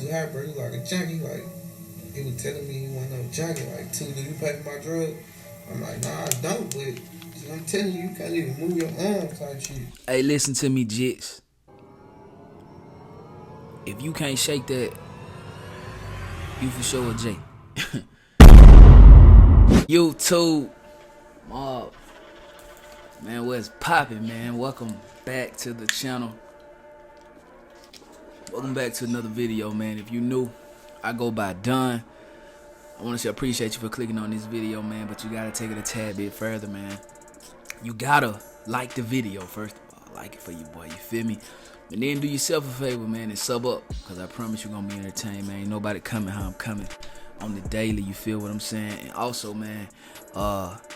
rehab, bro. He was like a junkie, like he was telling me he wasn't no junkie. Like, do you pay for my drug? I'm like, nah, I don't, but I'm telling you, you can't even move your arms type shit. Hey, listen to me, Jits. If you can't shake that, you for sure a J. YouTube, mob, man, what's poppin', man? Welcome back to the channel. Welcome back to another video, man. If you new, I go by Dunn. I want to say appreciate you for clicking on this video, man, but you gotta take it a tad bit further, man. You gotta like the video first of all. Like it for you, boy, you feel me? And then do yourself a favor, man, and sub up, because I promise you're gonna be entertained, man. Ain't nobody coming how I'm coming on the daily, you feel what I'm saying? And also, man,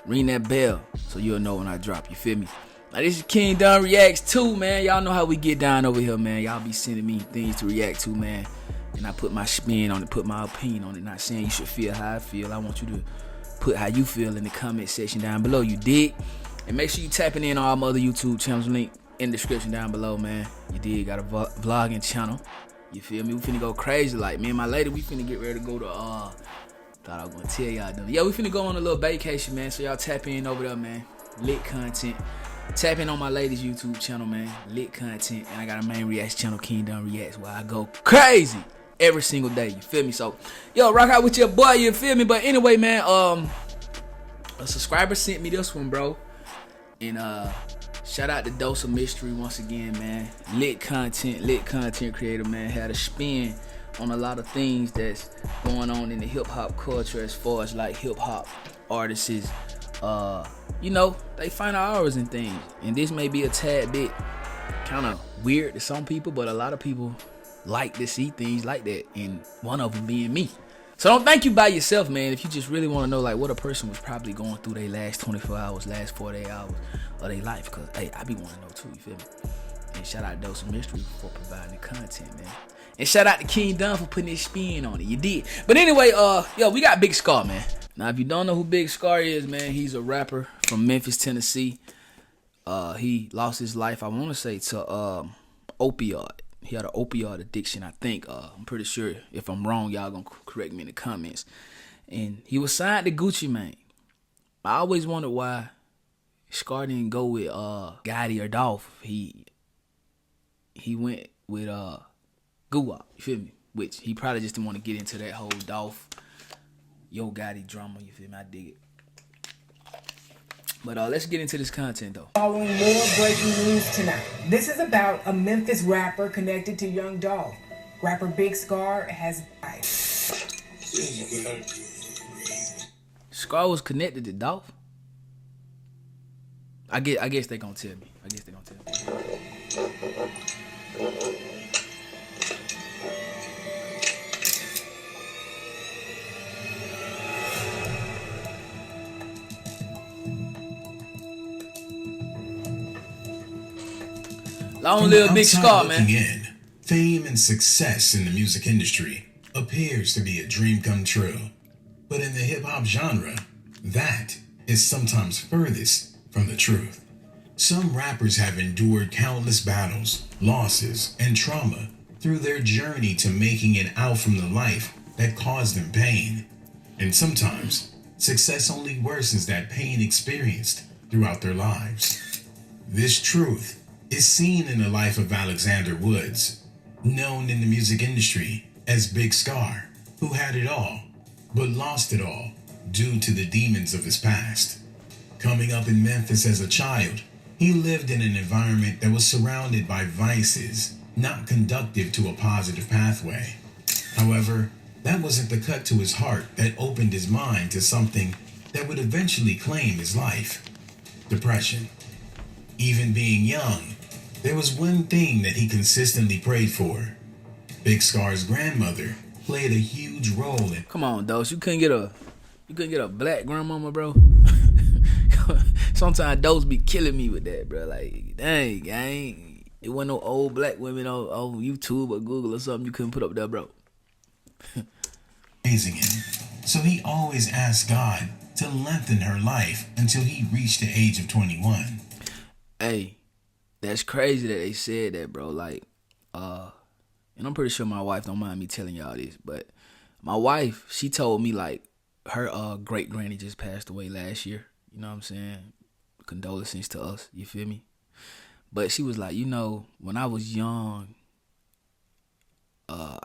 ring that bell so you'll know when I drop, you feel me? Now, this is King Dunn Reacts 2, man. Y'all know how we get down over here, man. Y'all be sending me things to react to, man. And I put my spin on it, put my opinion on it. Not saying you should feel how I feel. I want you to put how you feel in the comment section down below, you dig? And make sure you tapping in on all my other YouTube channels, link in the description down below, man. You dig? Got a vlogging channel. You feel me? We finna go crazy. Like, me and my lady, we finna get ready to go to, thought I was gonna tell y'all. Yeah, we finna go on a little vacation, man. So y'all tap in over there, man. Lit content. Tap in on my lady's YouTube channel, man. Lit content. And I got a main reaction channel, King Dunn Reacts, where I go crazy every single day. You feel me? So, yo, rock out with your boy, you feel me? But anyway, man, a subscriber sent me this one, bro. And shout out to Dose of Mystery once again, man. Lit content creator, man. Had a spin on a lot of things that's going on in the hip-hop culture as far as like hip-hop artists is, you know, they find hours and things. And this may be a tad bit kind of weird to some people, but a lot of people like to see things like that, and one of them being me. So don't think you by yourself, man. If you just really want to know like what a person was probably going through their last 24 hours, last 48 hours of their life, because hey, I be wanting to know too, you feel me? And shout out to Dose of Mystery for providing the content, man. And shout out to King Dunn for putting his spin on it. You did. But anyway, yo, we got Big Scarr, man. Now, if you don't know who Big Scarr is, man, he's a rapper from Memphis, Tennessee. He lost his life, I want to say, to opioid. He had an opioid addiction, I think. I'm pretty sure. If I'm wrong, y'all gonna correct me in the comments. And he was signed to Gucci Mane. I always wondered why Scarr didn't go with Gotti or Dolph. He went with Guwap, you feel me? Which he probably just didn't want to get into that whole Dolph Yo Gotti drama, you feel me? I dig it. But let's get into this content, though. Following more breaking news tonight. This is about a Memphis rapper connected to Young Dolph. Rapper Big Scarr has died. Scarr was connected to Dolph? I guess they gonna tell me. Long live Big Scarr, man. Fame and success in the music industry appears to be a dream come true. But in the hip-hop genre, that is sometimes furthest from the truth. Some rappers have endured countless battles, losses, and trauma through their journey to making it out from the life that caused them pain. And sometimes, success only worsens that pain experienced throughout their lives. This truth is seen in the life of Alexander Woods, known in the music industry as Big Scarr, who had it all, but lost it all due to the demons of his past. Coming up in Memphis as a child, he lived in an environment that was surrounded by vices, not conducive to a positive pathway. However, that wasn't the cut to his heart that opened his mind to something that would eventually claim his life: depression. Even being young, there was one thing that he consistently prayed for. Big Scarr's grandmother played a huge role in— Come on, Dose. You couldn't get a black grandmama, bro. Sometimes Dose be killing me with that, bro. Like, dang, gang. It wasn't no old black women on YouTube or Google or something you couldn't put up there, bro. raising him. So he always asked God to lengthen her life until he reached the age of 21. Hey, that's crazy that they said that, bro. Like, and I'm pretty sure my wife don't mind me telling y'all this, but my wife, she told me like her great granny just passed away last year. You know what I'm saying? Condolences to us. You feel me? But she was like, you know, when I was young,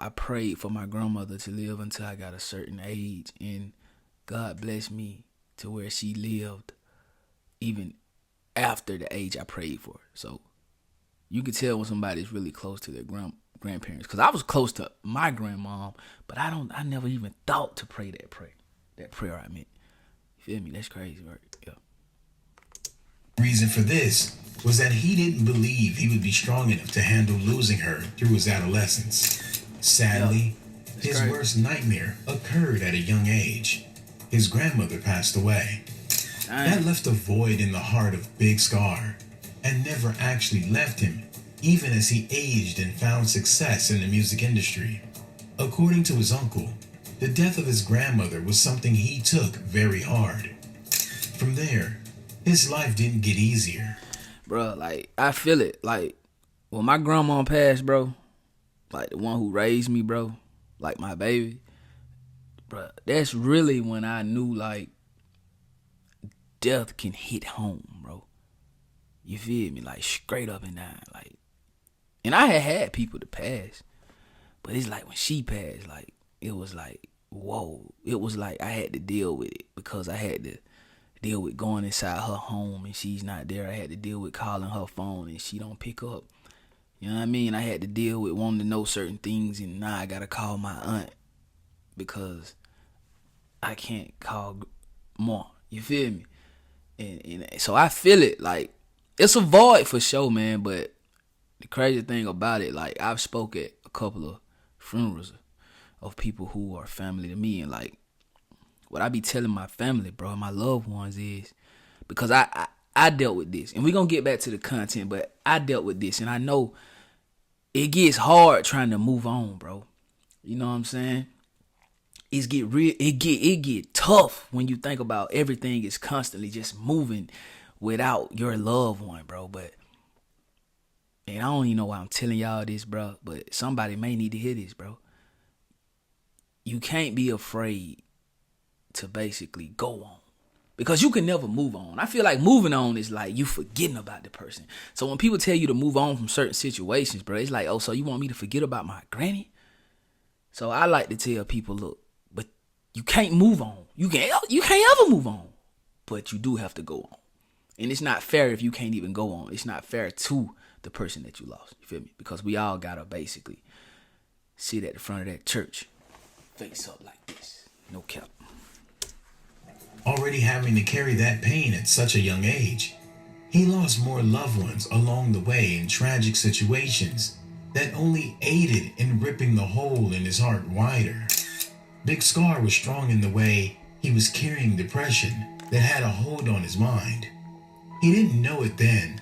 I prayed for my grandmother to live until I got a certain age, and God blessed me to where she lived even after the age I prayed for. So you can tell when somebody's really close to their grandparents. Because I was close to my grandmom, but I never even thought to pray that prayer. That prayer I meant. You feel me? That's crazy, right? Yeah. Reason for this was that he didn't believe he would be strong enough to handle losing her through his adolescence. Sadly, his worst nightmare occurred at a young age. His grandmother passed away. That left a void in the heart of Big Scarr and never actually left him, even as he aged and found success in the music industry. According to his uncle, the death of his grandmother was something he took very hard. From there, his life didn't get easier. Bro, like, I feel it. Like, when my grandma passed, bro, like the one who raised me, bro, like my baby, bro, that's really when I knew, like, death can hit home, bro. You feel me? Like, straight up and down. Like, and I had people to pass, but it's like when she passed, like, it was like, whoa. It was like I had to deal with it because I had to deal with going inside her home and she's not there. I had to deal with calling her phone and she don't pick up. You know what I mean? I had to deal with wanting to know certain things, and now I gotta call my aunt because I can't call Mom. You feel me? And so I feel it. Like, it's a void for sure, man. But the crazy thing about it, like, I've spoke at a couple of funerals of people who are family to me, and like, what I be telling my family, bro, and my loved ones is, because I dealt with this, and we're gonna get back to the content, but I dealt with this, and I know it gets hard trying to move on, bro. You know what I'm saying? It get tough when you think about everything is constantly just moving without your loved one, bro. But, and I don't even know why I'm telling y'all this, bro, but somebody may need to hear this, bro. You can't be afraid to basically go on, because you can never move on. I feel like moving on is like you forgetting about the person. So when people tell you to move on from certain situations, bro, it's like, oh, so you want me to forget about my granny? So I like to tell people, look, but you can't move on. You can't ever move on, but you do have to go on. And it's not fair if you can't even go on. It's not fair to the person that you lost. You feel me? Because we all gotta basically sit at the front of that church, face up like this, no cap. Already having to carry that pain at such a young age, he lost more loved ones along the way in tragic situations that only aided in ripping the hole in his heart wider. Big Scarr was strong in the way he was carrying depression that had a hold on his mind. He didn't know it then,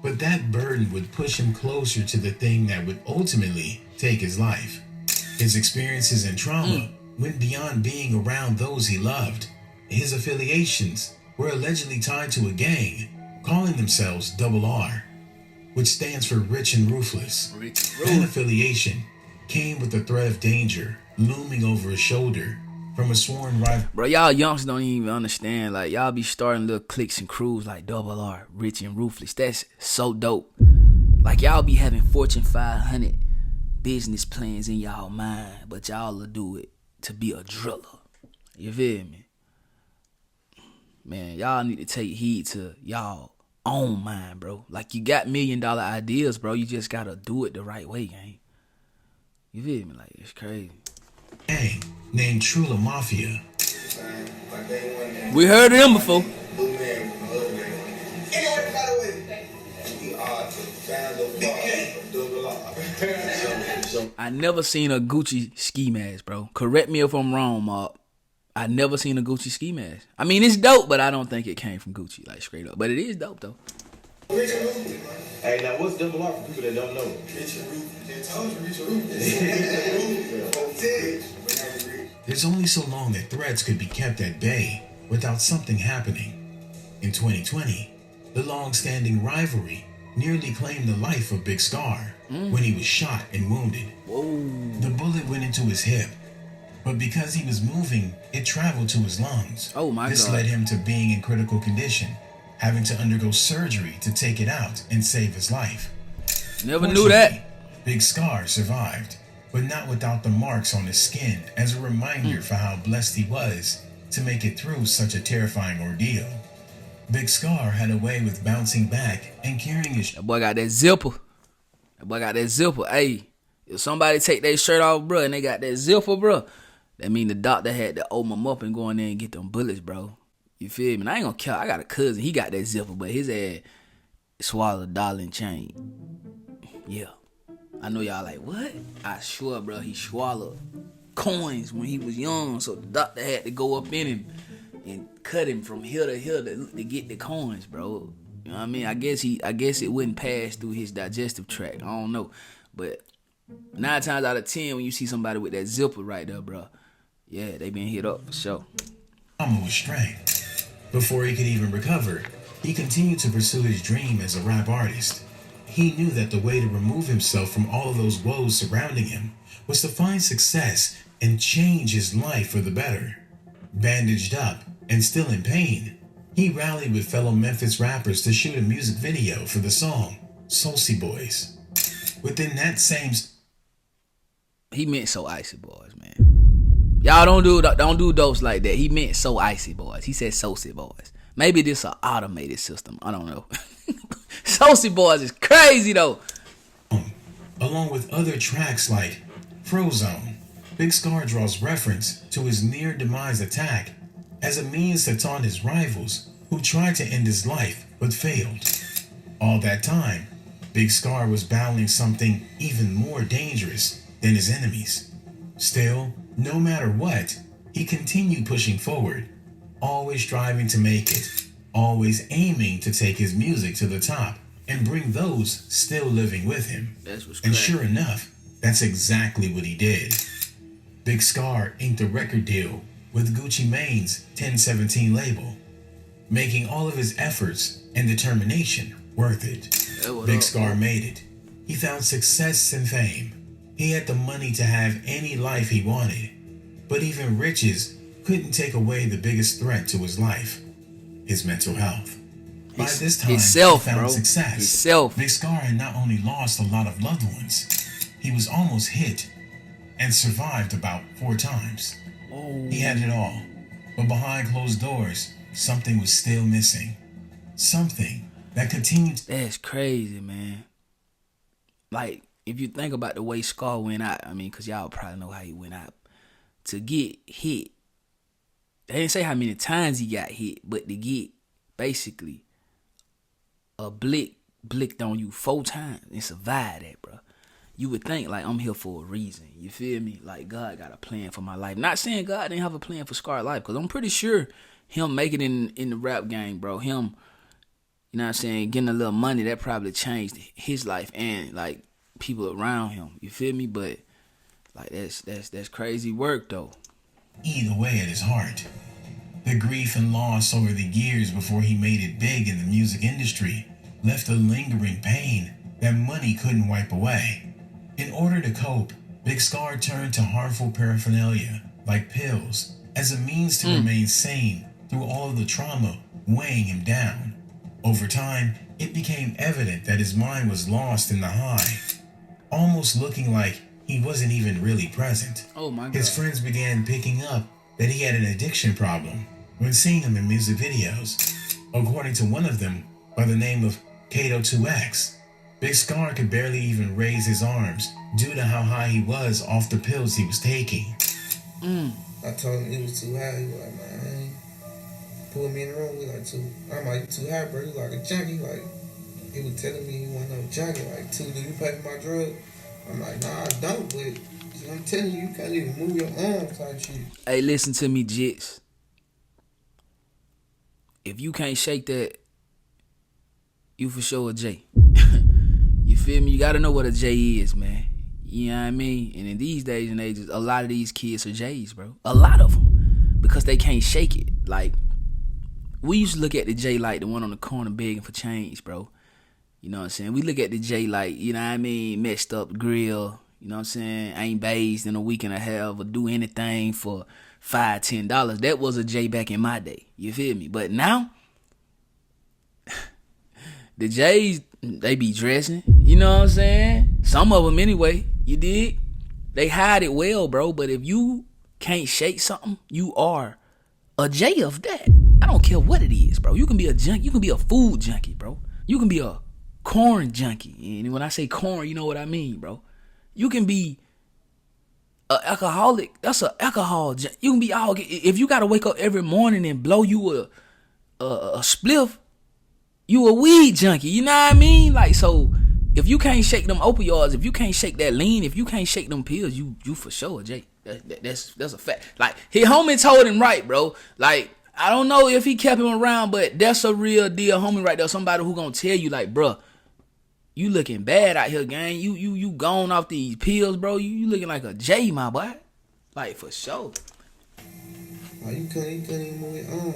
but that burden would push him closer to the thing that would ultimately take his life. His experiences and trauma went beyond being around those he loved. His affiliations were allegedly tied to a gang calling themselves RR, which stands for Rich and Ruthless. That affiliation came with the threat of danger looming over his shoulder from a sworn rival. Bro, y'all youngs don't even understand. Like, y'all be starting little cliques and crews like RR, Rich and Ruthless. That's so dope. Like, y'all be having Fortune 500 business plans in y'all mind, but y'all will do it to be a driller. You feel me? Man, y'all need to take heed to y'all own mind, bro. Like, you got $1 million ideas, bro. You just gotta do it the right way, gang. You feel me? Like, it's crazy. Hey, named Trula Mafia. We heard of him before. I never seen a Gucci ski mask, bro. Correct me if I'm wrong, Mark. I never seen a Gucci ski mask. I mean, it's dope, but I don't think it came from Gucci, like, straight up. But it is dope, though. Hey, now what's RR for people that don't know? There's only so long that threats could be kept at bay without something happening. In 2020, the long-standing rivalry nearly claimed the life of Big Scarr when he was shot and wounded. Whoa. The bullet went into his hip, but because he was moving, it traveled to his lungs. Oh my This God. led him to being in critical condition, having to undergo surgery to take it out and save his life. Never knew that. Fortunately, Big Scarr survived, but not without the marks on his skin as a reminder for how blessed he was to make it through such a terrifying ordeal. Big Scarr had a way with bouncing back and carrying his That boy got that zipper. That boy got that zipper. Hey, if somebody take their shirt off, bro, and they got that zipper, bro, that mean the doctor had to open them up and go in there and get them bullets, bro. You feel me? And I ain't gonna care. I got a cousin. He got that zipper, but his ass swallowed $1 and change. Yeah. I know y'all like, what? I swear, bro, he swallowed coins when he was young, so the doctor had to go up in him and cut him from here to here to get the coins, bro. You know what I mean? I guess it wouldn't pass through his digestive tract. I don't know. But 9 times out of 10, when you see somebody with that zipper right there, bro, yeah, they been hit up for sure. armor was strength. Before he could even recover, he continued to pursue his dream as a rap artist. He knew that the way to remove himself from all of those woes surrounding him was to find success and change his life for the better. Bandaged up and still in pain, he rallied with fellow Memphis rappers to shoot a music video for the song Saucy Boys. Within that same... He meant so icy boys, man. Y'all don't do dopes like that. He meant so icy boys. He said saucy boys. Maybe this an automated system. I don't know. Saucy boys is crazy though. Along with other tracks like Frozone, Big Scarr draws reference to his near demise attack as a means to taunt his rivals who tried to end his life but failed. All that time, Big Scarr was battling something even more dangerous than his enemies. Still, no matter what, he continued pushing forward, always striving to make it, always aiming to take his music to the top and bring those still living with him. That's what's And crazy. sure enough, that's exactly what he did. Big Scarr inked a record deal with Gucci Mane's 1017 label, making all of his efforts and determination worth it. Big Scarr made it. He found success and fame. He had the money to have any life he wanted, but even riches couldn't take away the biggest threat to his life, his mental health. By this time, Himself, he found bro. success. Himself. Big Scarr had not only lost a lot of loved ones, he was almost hit and survived about 4 times. He had it all, but behind closed doors, something was still missing. Something that continued to... That's crazy, man. Like, if you think about the way Scarr went out, I mean, because y'all probably know how he went out. To get hit, they didn't say how many times he got hit, but to get basically a blicked on you 4 times and survive that, bro. You would think, like, I'm here for a reason. You feel me? Like, God got a plan for my life. Not saying God didn't have a plan for Scarr's life, because I'm pretty sure him making it in the rap game, bro, him, you know what I'm saying, getting a little money, that probably changed his life and, like, people around him. You feel me? But, like, that's crazy work, though. eat away at his heart. The grief and loss over the years before he made it big in the music industry left a lingering pain that money couldn't wipe away. In order to cope, Big Scarr turned to harmful paraphernalia like pills as a means to remain sane through all of the trauma weighing him down. Over time, it became evident that his mind was lost in the high, almost looking like he wasn't even really present. Oh, my God. His friends began picking up that he had an addiction problem when seeing him in music videos. According to one of them, by the name of Kato 2X, Big Scarr could barely even raise his arms due to how high he was off the pills he was taking. I told him it was too high. He was like, man, pull me in the room. We like, I'm like, too high, bro. He like a junkie. Like, he was telling me he wasn't no junkie. Like, do you pay for my drug? I'm like, nah, I don't, but I'm telling you, you can't even move your arms type shit. Hey, listen to me, Jits. If you can't shake that, you for sure a J. You feel me? You gotta know what a J is, man. You know what I mean? And in these days and ages, a lot of these kids are J's, bro. A lot of them. Because they can't shake it. Like, we used to look at the J like the one on the corner begging for change, bro. You know what I'm saying? We look at the J like, you know what I mean, messed up grill. You know what I'm saying? Ain't bathed in a week and a half or do anything for $5, $10. That was a J back in my day. You feel me? But now, the J's, they be dressing. You know what I'm saying? Some of them anyway. You dig? They hide it well, bro. But if you can't shake something, you are a J of that. I don't care what it is, bro. You can be a junkie. You can be a food junkie, bro. You can be a corn junkie. And when I say corn, you know what I mean, bro. You can be an alcoholic. That's an alcohol junkie. You can be all. If you got to wake up every morning and blow you a spliff, you a weed junkie. You know what I mean? Like, so if you can't shake them opioids, if you can't shake that lean, if you can't shake them pills, you for sure a J. That's a fact. Like, his homie told him right, bro. Like, I don't know if he kept him around, but that's a real deal homie right there. Somebody who gonna tell you like, bro, you looking bad out here, gang. You gone off these pills, bro. You looking like a J, my boy. Like, for sure. Oh, you couldn't even move your arm.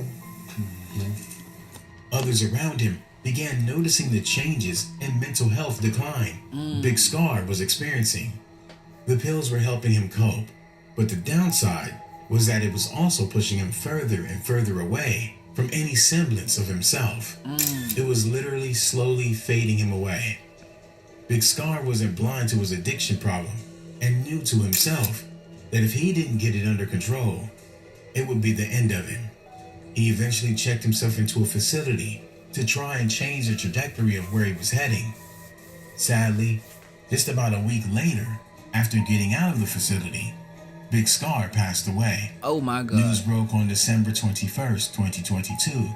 Others around him began noticing the changes in mental health decline Big Scarr was experiencing. The pills were helping him cope, but the downside was that it was also pushing him further and further away from any semblance of himself. It was literally slowly fading him away. Big Scarr wasn't blind to his addiction problem and knew to himself that if he didn't get it under control, it would be the end of him. He eventually checked himself into a facility to try and change the trajectory of where he was heading. Sadly, just about a week later, after getting out of the facility, Big Scarr passed away. Oh my God. News broke on December 21st, 2022.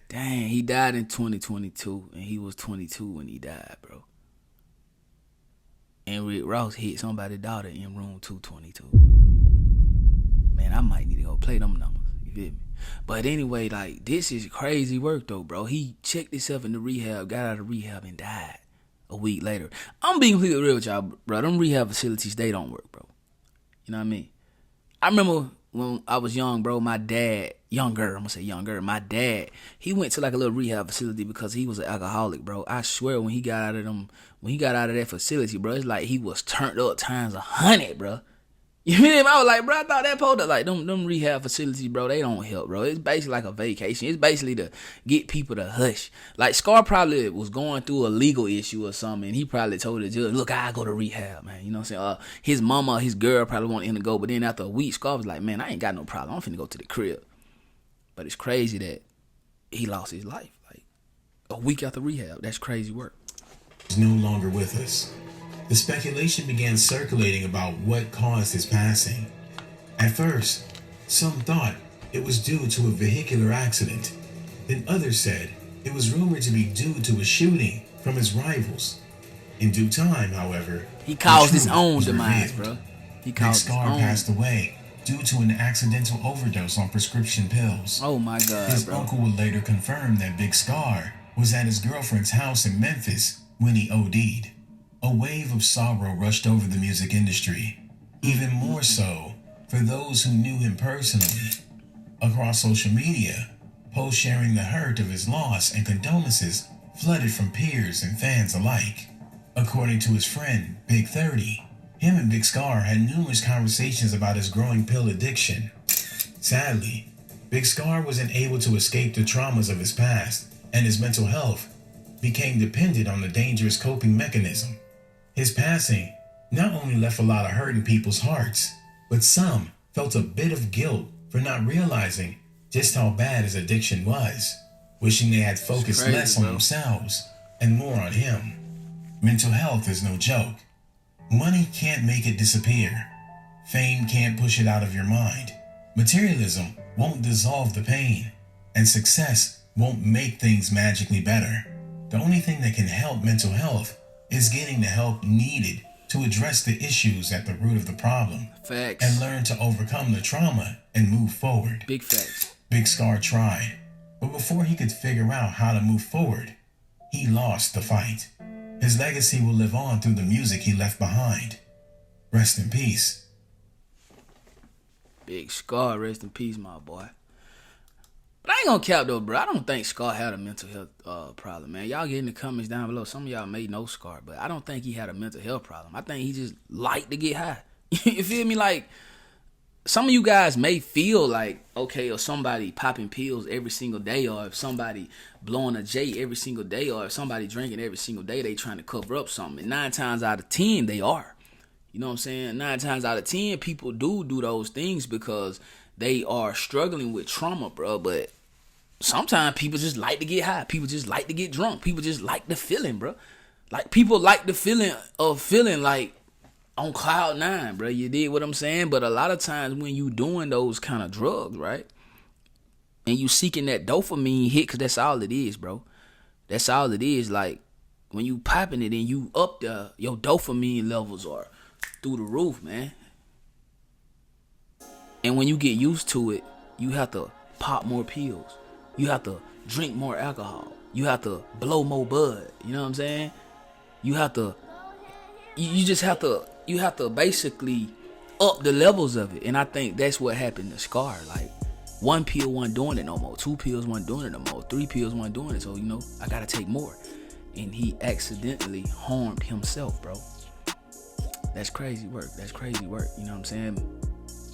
Dang, he died in 2022, and he was 22 when he died, bro. And Rick Ross hit somebody's daughter in room 222. Man, I might need to go play them numbers. You feel me? But anyway, like, this is crazy work, though, bro. He checked himself into rehab, got out of rehab, and died a week later. I'm being completely real with y'all, bro. Them rehab facilities, they don't work, bro. You know what I mean? I remember when I was young, bro, my dad, my dad, he went to like a little rehab facility because he was an alcoholic, bro. I swear when he got out of that facility, bro, it's like he was turned up times 100, bro. You feel me? I was like, bro, I thought that supposed to, like, them rehab facilities, bro, they don't help, bro. It's basically like a vacation. It's basically to get people to hush. Like, Scarr probably was going through a legal issue or something, and he probably told the judge, look, I go to rehab, man. You know what I'm saying? His mama, his girl probably wanted him to go, but then after a week, Scarr was like, man, I ain't got no problem. I'm finna go to the crib. But it's crazy that he lost his life, like, a week after rehab. That's crazy work. He's no longer with us. The speculation began circulating about what caused his passing. At first, some thought it was due to a vehicular accident. Then others said it was rumored to be due to a shooting from his rivals. In due time, however, he caused his own demise, bro. He caused his Scarr own. passed away due to an accidental overdose on prescription pills. Oh my God, His bro. uncle would later confirm that Big Scarr was at his girlfriend's house in Memphis when he OD'd. A wave of sorrow rushed over the music industry, even more so for those who knew him personally. Across social media, posts sharing the hurt of his loss and condolences flooded from peers and fans alike. According to his friend, Big 30, him and Big Scarr had numerous conversations about his growing pill addiction. Sadly, Big Scarr wasn't able to escape the traumas of his past, and his mental health became dependent on the dangerous coping mechanism. His passing not only left a lot of hurt in people's hearts, but some felt a bit of guilt for not realizing just how bad his addiction was, wishing they had focused crazy, less on bro. themselves and more on him. Mental health is no joke. Money can't make it disappear. Fame can't push it out of your mind. Materialism won't dissolve the pain, and success won't make things magically better. The only thing that can help mental health is getting the help needed to address the issues at the root of the problem. Facts. And learn to overcome the trauma and move forward. Big facts. Big Scarr tried, but before he could figure out how to move forward, he lost the fight. His legacy will live on through the music he left behind. Rest in peace. Big Scarr, rest in peace, my boy. But But I ain't gonna cap though, bro. I don't think Scarr had a mental health problem, man. Y'all get in the comments down below. Some of y'all may know Scarr, but I don't think he had a mental health problem. I think he just liked to get high. You feel me? Like, some of you guys may feel like, okay, or somebody popping pills every single day, or if somebody blowing a J every single day, or if somebody drinking every single day, they trying to cover up something. And 9 times out of 10, they are. You know what I'm saying? 9 times out of 10, people do those things because they are struggling with trauma, bro. But sometimes people just like to get high. People just like to get drunk. People just like the feeling, bro. Like, people like the feeling of feeling like on cloud 9, bro. You dig what I'm saying? But a lot of times when you doing those kind of drugs, right, and you seeking that dopamine hit, because that's all it is, bro. That's all it is. Like, when you popping it and you up your dopamine levels are through the roof, man. And when you get used to it, you have to pop more pills. You have to drink more alcohol. You have to blow more bud. You know what I'm saying? You have to, you just have to, you have to basically up the levels of it. And I think that's what happened to Scarr. Like, 1 pill wasn't doing it no more. 2 pills wasn't doing it no more. 3 pills wasn't doing it. So, you know, I gotta take more. And he accidentally harmed himself, bro. That's crazy work. That's crazy work. You know what I'm saying?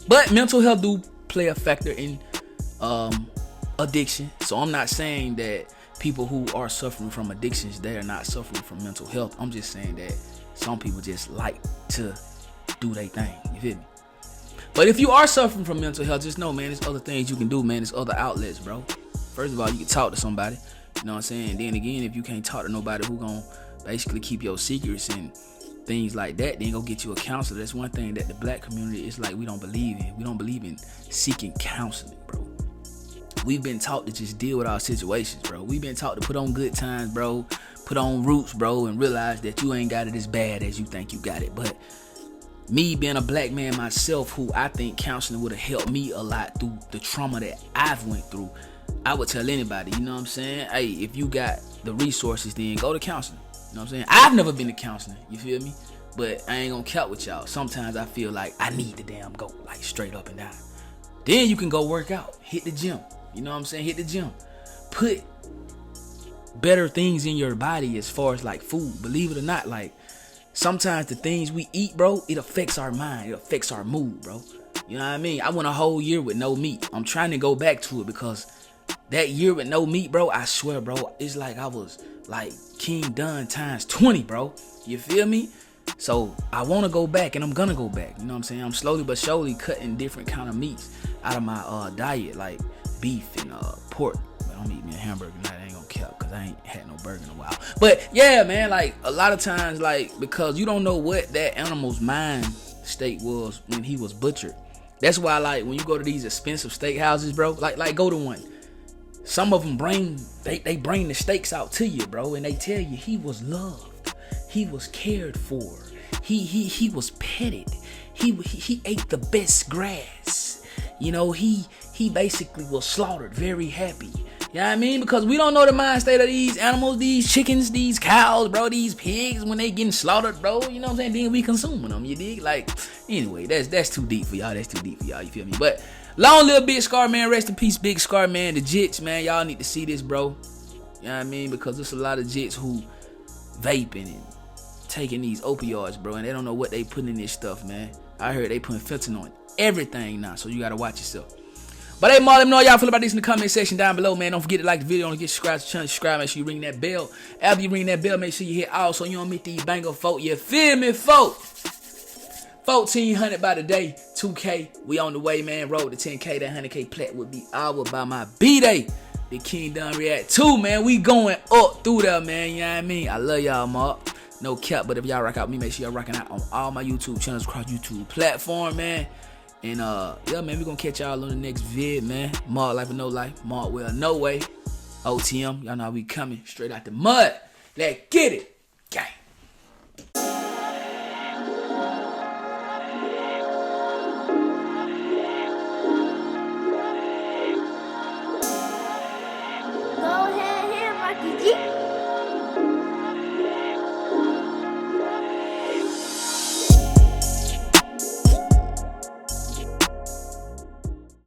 But mental health do play a factor in addiction. So I'm not saying that people who are suffering from addictions, they are not suffering from mental health. I'm just saying that some people just like to do their thing. You feel me? But if you are suffering from mental health, just know, man, there's other things you can do, man. There's other outlets, bro. First of all, you can talk to somebody. You know what I'm saying? And then again, if you can't talk to nobody who gonna basically keep your secrets and things like that, then go get you a counselor. That's one thing that the black community is like, we don't believe in. We don't believe in seeking counseling, bro. We've been taught to just deal with our situations, bro. We've been taught to put on good times, bro. Put on roots, bro, and realize that you ain't got it as bad as you think you got it. But me being a black man myself, who I think counseling would have helped me a lot through the trauma that I've went through, I would tell anybody, you know what I'm saying? Hey, if you got the resources, then go to counseling. You know what I'm saying? I've never been to counseling, you feel me? But I ain't gonna count with y'all. Sometimes I feel like I need to damn go, like, straight up and down. Then you can go work out, hit the gym. You know what I'm saying? Hit the gym. Put better things in your body as far as like food. Believe it or not, like, sometimes the things we eat, bro, it affects our mind. It affects our mood, bro. You know what I mean? I went a whole year with no meat. I'm trying to go back to it because that year with no meat, bro, I swear, bro, it's like I was like King Dunn times 20, bro. You feel me? So I want to go back, and I'm gonna go back. You know what I'm saying? I'm slowly but surely cutting different kind of meats out of my diet, like beef and pork. But I'm eating a hamburger tonight. I ain't gonna count because I ain't had no burger in a while. But yeah, man, like a lot of times, like, because you don't know what that animal's mind state was when he was butchered. That's why, like, when you go to these expensive steakhouses, bro, like go to one. Some of them bring the steaks out to you, bro, and they tell you he was loved, he was cared for, he was petted, he ate the best grass, you know, he basically was slaughtered very happy. You know what I mean? Because we don't know the mind state of these animals, these chickens, these cows, bro, these pigs when they getting slaughtered, bro. You know what I'm saying? Then we consuming them, you dig? Like, anyway, that's too deep for y'all. That's too deep for y'all. You feel me? But long live Big Scarr, man. Rest in peace, Big Scarr, man. The jits, man. Y'all need to see this, bro. You know what I mean? Because there's a lot of jits who vaping and taking these opioids, bro, and they don't know what they putting in this stuff, man. I heard they putting fentanyl in everything now, so you gotta watch yourself. But hey, Marlon, let me know how y'all feel about this in the comment section down below, man. Don't forget to like the video. Don't forget to subscribe to the channel. Subscribe, make sure you ring that bell. After you ring that bell, make sure you hit all so you don't miss these banger folk. You feel me, folk? 1,400 by the day, 2K. We on the way, man. Road to 10K. That 100K plat would be our by my B-Day. The King Done React 2, man. We going up through there, man. You know what I mean? I love y'all, Mark. No cap, but if y'all rock out with me, make sure y'all rocking out on all my YouTube channels across YouTube platform, man. And yeah, man, we gonna catch y'all on the next vid, man. Mark Life or No Life, Mark Well No Way, OTM. Y'all know how we coming straight out the mud. Let's get it, gang. Go ahead, Rocky G.